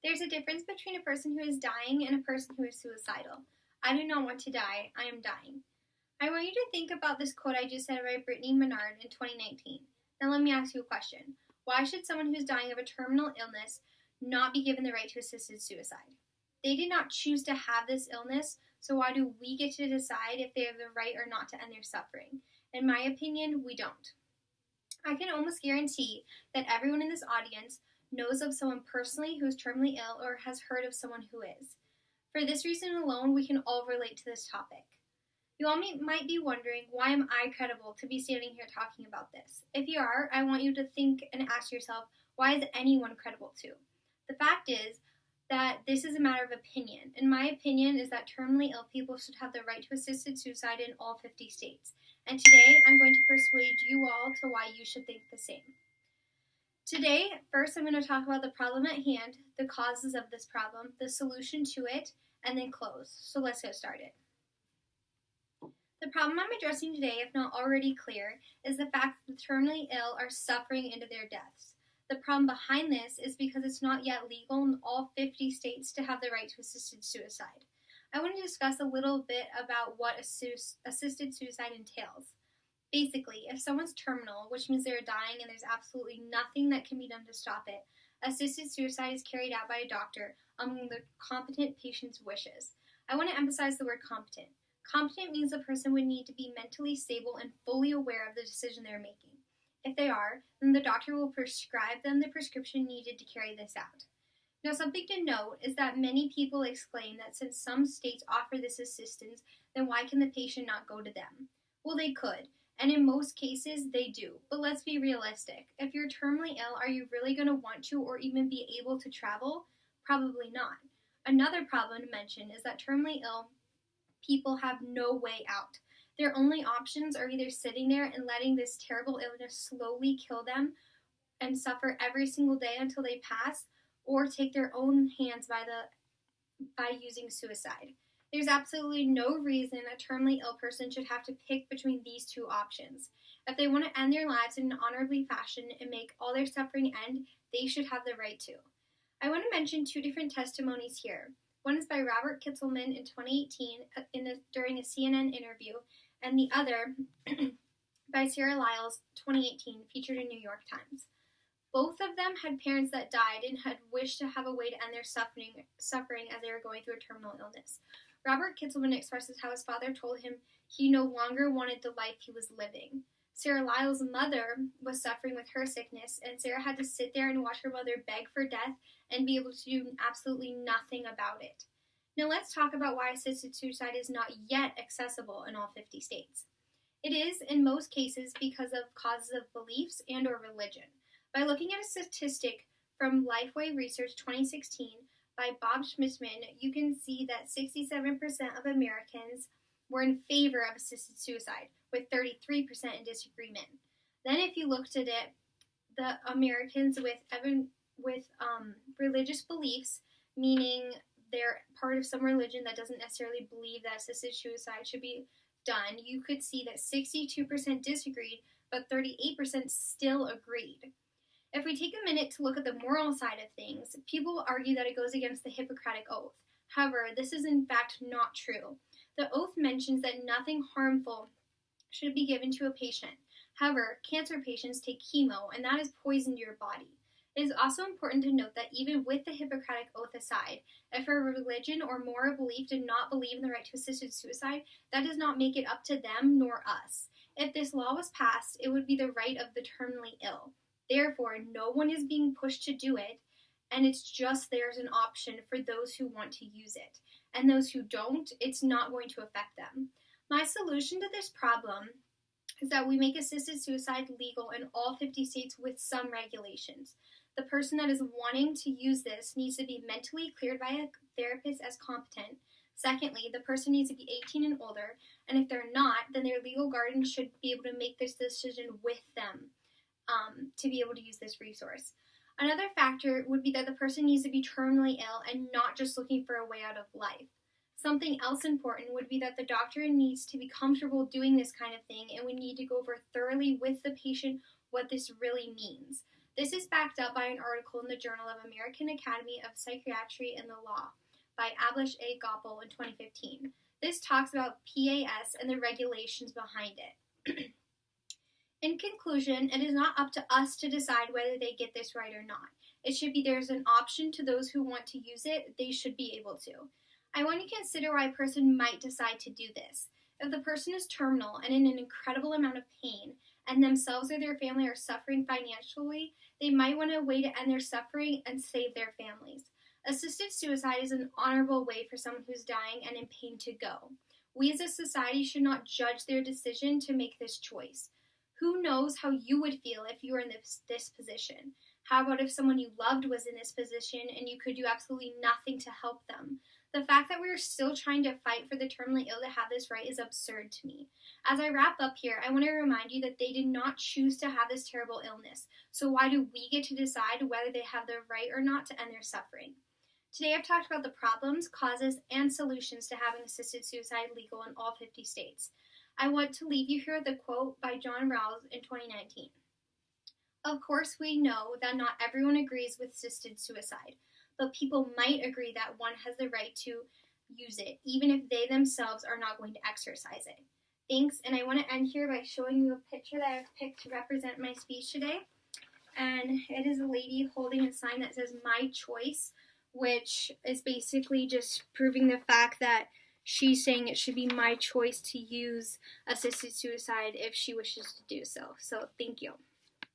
There's a difference between a person who is dying and a person who is suicidal. I do not want to die. I am dying. I want you to think about this quote I just said by Brittany Menard in 2019. Now let me ask you a question. Why should someone who is dying of a terminal illness not be given the right to assisted suicide? They did not choose to have this illness, so why do we get to decide if they have the right or not to end their suffering? In my opinion, we don't. I can almost guarantee that everyone in this audience knows of someone personally who is terminally ill or has heard of someone who is. For this reason alone, we can all relate to this topic. You all might be wondering, why am I credible to be standing here talking about this? If you are, I want you to think and ask yourself, why is anyone credible to? The fact is that this is a matter of opinion, and my opinion is that terminally ill people should have the right to assisted suicide in all 50 states. And today, I'm going to persuade you all to why you should think the same. Today, first I'm going to talk about the problem at hand, the causes of this problem, the solution to it, and then close. So let's get started. The problem I'm addressing today, if not already clear, is the fact that the terminally ill are suffering into their deaths. The problem behind this is because it's not yet legal in all 50 states to have the right to assisted suicide. I want to discuss a little bit about what assisted suicide entails. Basically, if someone's terminal, which means they're dying and there's absolutely nothing that can be done to stop it, assisted suicide is carried out by a doctor among the competent patient's wishes. I want to emphasize the word competent. Competent means the person would need to be mentally stable and fully aware of the decision they're making. If they are, then the doctor will prescribe them the prescription needed to carry this out. Now, something to note is that many people exclaim that since some states offer this assistance, then why can the patient not go to them? Well, they could. And in most cases, they do. But let's be realistic. If you're terminally ill, are you really going to want to or even be able to travel? Probably not. Another problem to mention is that terminally ill people have no way out. Their only options are either sitting there and letting this terrible illness slowly kill them and suffer every single day until they pass, or take their own hands by using suicide. There's absolutely no reason a terminally ill person should have to pick between these two options. If they want to end their lives in an honorable fashion and make all their suffering end, they should have the right to. I want to mention two different testimonies here. One is by Robert Kitzelman in 2018 during a CNN interview, and the other by Sarah Lyles, 2018, featured in New York Times. Both of them had parents that died and had wished to have a way to end their suffering as they were going through a terminal illness. Robert Kitzelman expresses how his father told him he no longer wanted the life he was living. Sarah Lyle's mother was suffering with her sickness, and Sarah had to sit there and watch her mother beg for death and be able to do absolutely nothing about it. Now let's talk about why assisted suicide is not yet accessible in all 50 states. It is, in most cases, because of causes of beliefs and or religion. By looking at a statistic from Lifeway Research 2016 by Bob Schmidtman, you can see that 67% of Americans were in favor of assisted suicide, with 33% in disagreement. Then if you looked at it, the Americans with religious beliefs, meaning they're part of some religion that doesn't necessarily believe that assisted suicide should be done, you could see that 62% disagreed, but 38% still agreed. If we take a minute to look at the moral side of things, people argue that it goes against the Hippocratic Oath. However, this is in fact not true. The oath mentions that nothing harmful should be given to a patient. However, cancer patients take chemo, and that is poison to your body. It is also important to note that even with the Hippocratic Oath aside, if a religion or moral belief did not believe in the right to assisted suicide, that does not make it up to them nor us. If this law was passed, it would be the right of the terminally ill. Therefore, no one is being pushed to do it, and it's just there's an option for those who want to use it. And those who don't, it's not going to affect them. My solution to this problem is that we make assisted suicide legal in all 50 states with some regulations. The person that is wanting to use this needs to be mentally cleared by a therapist as competent. Secondly, the person needs to be 18 and older, and if they're not, then their legal guardian should be able to make this decision with them to be able to use this resource. Another factor would be that the person needs to be terminally ill and not just looking for a way out of life. Something else important would be that the doctor needs to be comfortable doing this kind of thing, and we need to go over thoroughly with the patient what this really means. This is backed up by an article in the Journal of American Academy of Psychiatry and the Law by Annabelle Erceg in 2015. This talks about PAS and the regulations behind it. In conclusion, it is not up to us to decide whether they get this right or not. It should be there's an option to those who want to use it. They should be able to. I want to consider why a person might decide to do this. If the person is terminal and in an incredible amount of pain, and themselves or their family are suffering financially, they might want a way to end their suffering and save their families. Assisted suicide is an honorable way for someone who's dying and in pain to go. We as a society should not judge their decision to make this choice. Who knows how you would feel if you were in this position? How about if someone you loved was in this position and you could do absolutely nothing to help them? The fact that we are still trying to fight for the terminally ill to have this right is absurd to me. As I wrap up here, I want to remind you that they did not choose to have this terrible illness. So why do we get to decide whether they have the right or not to end their suffering? Today I've talked about the problems, causes, and solutions to having assisted suicide legal in all 50 states. I want to leave you here with a quote by John Rawls in 2019. Of course, we know that not everyone agrees with assisted suicide, but people might agree that one has the right to use it, even if they themselves are not going to exercise it. Thanks, and I want to end here by showing you a picture that I've picked to represent my speech today. And it is a lady holding a sign that says, "My choice," which is basically just proving the fact that she's saying it should be my choice to use assisted suicide if she wishes to do so. So, thank you.